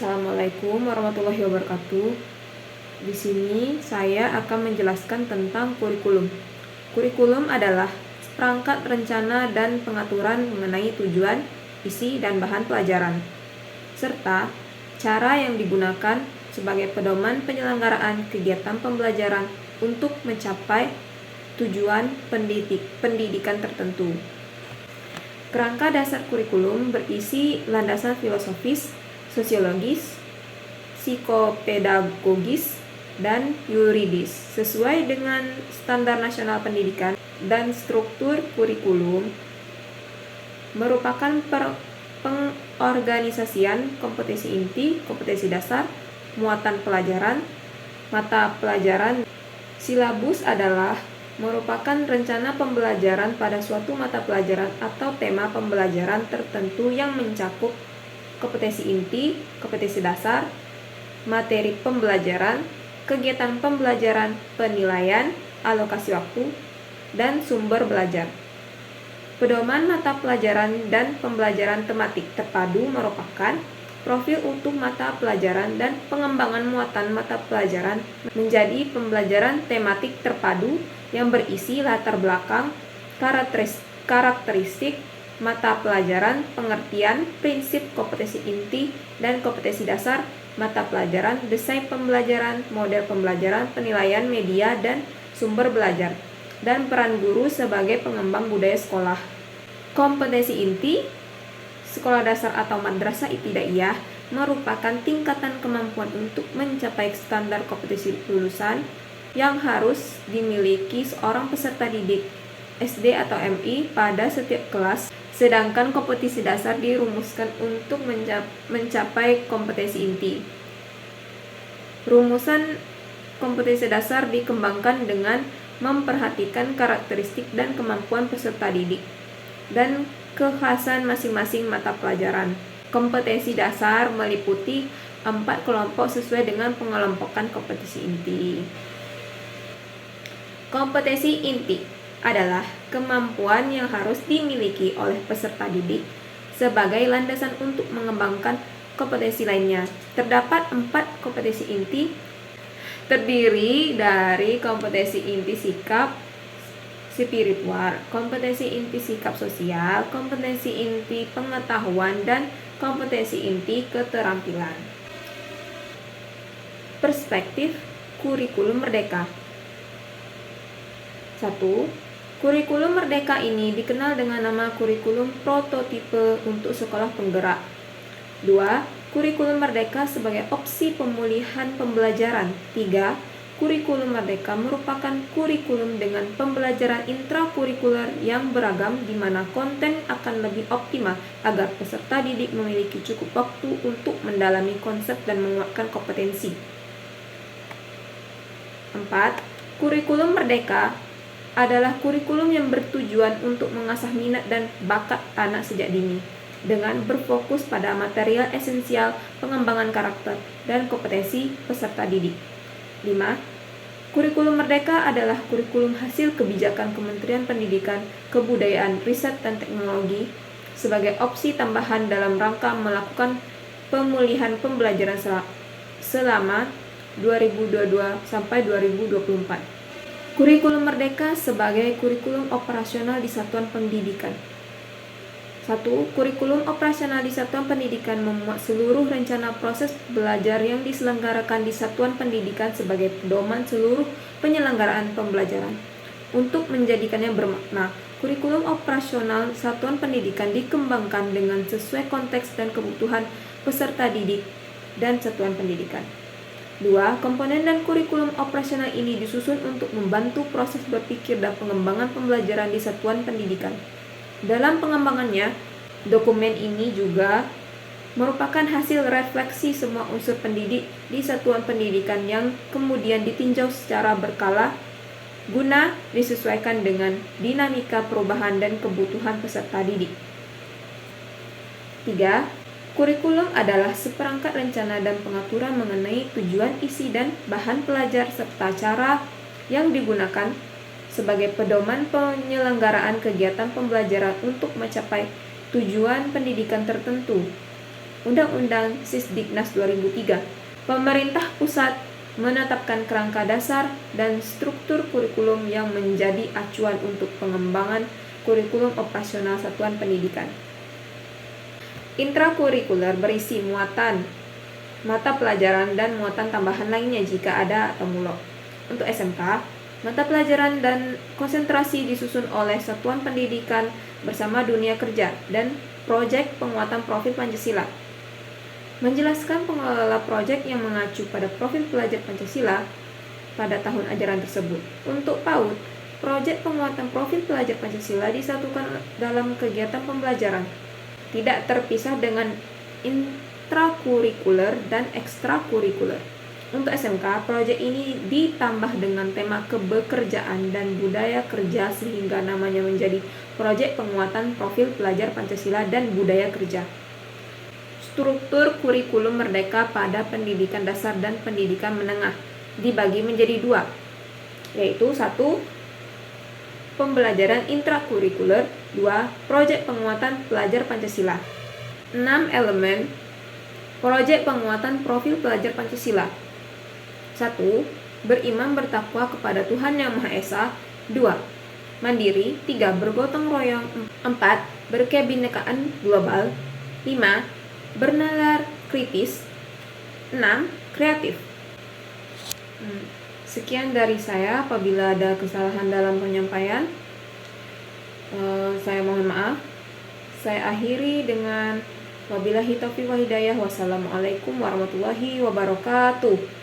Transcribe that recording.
Assalamualaikum warahmatullahi wabarakatuh. Di sini saya akan menjelaskan tentang kurikulum. Kurikulum adalah perangkat rencana dan pengaturan mengenai tujuan, isi, dan bahan pelajaran, serta cara yang digunakan sebagai pedoman penyelenggaraan kegiatan pembelajaran untuk mencapai tujuan pendidikan tertentu. Kerangka dasar kurikulum berisi landasan filosofis, sosiologis, psikopedagogis, dan yuridis sesuai dengan standar nasional pendidikan. Dan struktur kurikulum merupakan pengorganisasian kompetensi inti, kompetensi dasar, muatan pelajaran, mata pelajaran. Silabus adalah merupakan rencana pembelajaran pada suatu mata pelajaran atau tema pembelajaran tertentu yang mencakup kompetensi inti, kompetensi dasar, materi pembelajaran, kegiatan pembelajaran, penilaian, alokasi waktu, dan sumber belajar. Pedoman mata pelajaran dan pembelajaran tematik terpadu merupakan profil untuk mata pelajaran dan pengembangan muatan mata pelajaran menjadi pembelajaran tematik terpadu yang berisi latar belakang, karakteristik mata pelajaran, pengertian, prinsip, kompetensi inti, dan kompetensi dasar mata pelajaran, desain pembelajaran, model pembelajaran, penilaian media dan sumber belajar, dan peran guru sebagai pengembang budaya sekolah. Kompetensi inti, sekolah dasar atau madrasah ibtidaiyah merupakan tingkatan kemampuan untuk mencapai standar kompetensi lulusan yang harus dimiliki seorang peserta didik SD atau MI pada setiap kelas. Sedangkan kompetensi dasar dirumuskan untuk mencapai kompetensi inti. Rumusan kompetensi dasar dikembangkan dengan memperhatikan karakteristik dan kemampuan peserta didik dan kekhasan masing-masing mata pelajaran. Kompetensi dasar meliputi 4 kelompok sesuai dengan pengelompokan kompetensi inti. Kompetensi inti adalah kemampuan yang harus dimiliki oleh peserta didik sebagai landasan untuk mengembangkan kompetensi lainnya. Terdapat 4 kompetensi inti, terdiri dari kompetensi inti sikap spiritual, kompetensi inti sikap sosial, kompetensi inti pengetahuan, dan kompetensi inti keterampilan. Perspektif kurikulum merdeka. 1. Kurikulum merdeka ini dikenal dengan nama kurikulum prototipe untuk sekolah penggerak. 2. Kurikulum merdeka sebagai opsi pemulihan pembelajaran. 3. Kurikulum merdeka merupakan kurikulum dengan pembelajaran intrakurikuler yang beragam di mana konten akan lebih optimal agar peserta didik memiliki cukup waktu untuk mendalami konsep dan menguatkan kompetensi. 4. Kurikulum merdeka adalah kurikulum yang bertujuan untuk mengasah minat dan bakat anak sejak dini dengan berfokus pada material esensial pengembangan karakter dan kompetensi peserta didik. 5. Kurikulum merdeka adalah kurikulum hasil kebijakan Kementerian Pendidikan, Kebudayaan, Riset, dan Teknologi sebagai opsi tambahan dalam rangka melakukan pemulihan pembelajaran selama 2022 sampai 2024. Kurikulum merdeka sebagai kurikulum operasional di satuan pendidikan. 1. Kurikulum operasional di satuan pendidikan memuat seluruh rencana proses belajar yang diselenggarakan di satuan pendidikan sebagai pedoman seluruh penyelenggaraan pembelajaran. Untuk menjadikannya bermakna, kurikulum operasional satuan pendidikan dikembangkan dengan sesuai konteks dan kebutuhan peserta didik dan satuan pendidikan. 2. Komponen dan kurikulum operasional ini disusun untuk membantu proses berpikir dan pengembangan pembelajaran di satuan pendidikan. Dalam pengembangannya, dokumen ini juga merupakan hasil refleksi semua unsur pendidik di satuan pendidikan yang kemudian ditinjau secara berkala guna disesuaikan dengan dinamika perubahan dan kebutuhan peserta didik. 3. Kurikulum adalah seperangkat rencana dan pengaturan mengenai tujuan, isi, dan bahan pelajar serta cara yang digunakan sebagai pedoman penyelenggaraan kegiatan pembelajaran untuk mencapai tujuan pendidikan tertentu. Undang-Undang Sisdiknas 2003. Pemerintah pusat menetapkan kerangka dasar dan struktur kurikulum yang menjadi acuan untuk pengembangan kurikulum operasional satuan pendidikan. Intrakurikuler berisi muatan, mata pelajaran, dan muatan tambahan lainnya jika ada atau mulok. Untuk SMK, mata pelajaran dan konsentrasi disusun oleh satuan pendidikan bersama dunia kerja dan proyek penguatan profil Pancasila. Menjelaskan pengelola proyek yang mengacu pada profil pelajar Pancasila pada tahun ajaran tersebut. Untuk PAUD, proyek penguatan profil pelajar Pancasila disatukan dalam kegiatan pembelajaran, tidak terpisah dengan intrakurikuler dan ekstrakurikuler. Untuk SMK, proyek ini ditambah dengan tema kebekerjaan dan budaya kerja sehingga namanya menjadi proyek penguatan profil pelajar Pancasila dan budaya kerja. Struktur kurikulum merdeka pada pendidikan dasar dan pendidikan menengah dibagi menjadi dua, yaitu 1. Pembelajaran intrakurikuler, 2. Proyek penguatan pelajar Pancasila. 6 elemen proyek penguatan profil pelajar Pancasila. 1. Beriman bertakwa kepada Tuhan Yang Maha Esa. 2. Mandiri. 3. Bergotong royong. 4. Berkebinekaan global. 5. Bernalar kritis. 6. Kreatif. Sekian dari saya. Apabila ada kesalahan dalam penyampaian, saya mohon maaf. Saya akhiri dengan wabillahi taufiq wal hidayah. Wassalamualaikum warahmatullahi wabarakatuh.